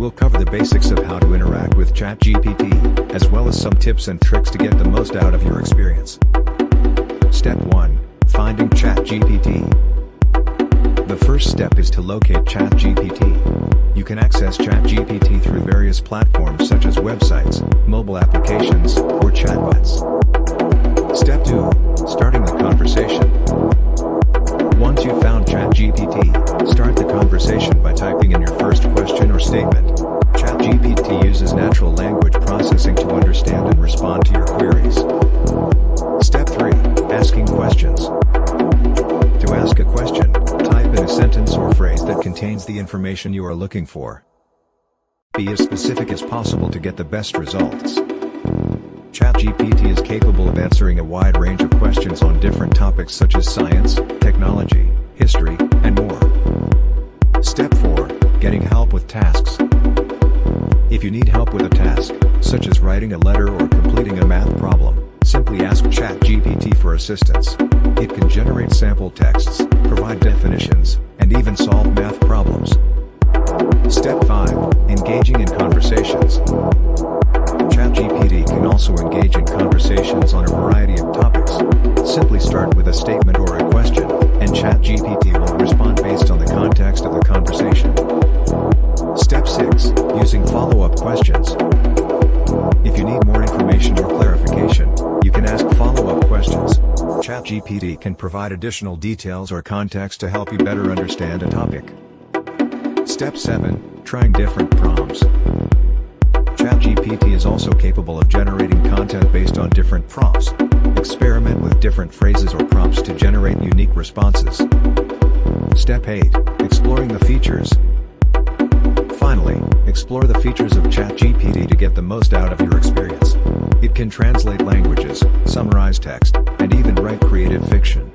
We'll cover the basics of how to interact with ChatGPT, as well as some tips and tricks to get the most out of your experience. Step 1. Finding ChatGPT. The first step is to locate ChatGPT. You can access ChatGPT through various platforms such as websites, mobile applications, or chatbots. Step 2. Starting the conversation. Once you've found ChatGPT, start the conversation by typing in your first question or statement. ChatGPT uses natural language processing to understand and respond to your queries. Step 3. Asking questions. To ask a question, type in a sentence or phrase that contains the information you are looking for. Be as specific as possible to get the best results. ChatGPT is capable of answering a wide range of questions on different topics such as science, technology, history, and more. Step 4. Getting help with tasks. If you need help with a task, such as writing a letter or completing a math problem, simply ask ChatGPT for assistance. It can generate sample texts, provide definitions, and even solve math problems. Step 5. Engaging in conversations. ChatGPT can also engage in conversations on a variety of topics. Simply start with a statement or a question, and ChatGPT will respond based on the context of the conversation. Step 6. Using follow-up questions. If you need more information or clarification, you can ask follow-up questions. ChatGPT can provide additional details or context to help you better understand a topic. Step 7. Trying different prompts. ChatGPT is also capable of generating content based on different prompts. Experiment with different phrases or prompts to generate unique responses. Step 8. Exploring the features. Finally, explore the features of ChatGPT to get the most out of your experience. It can translate languages, summarize text, and even write creative fiction.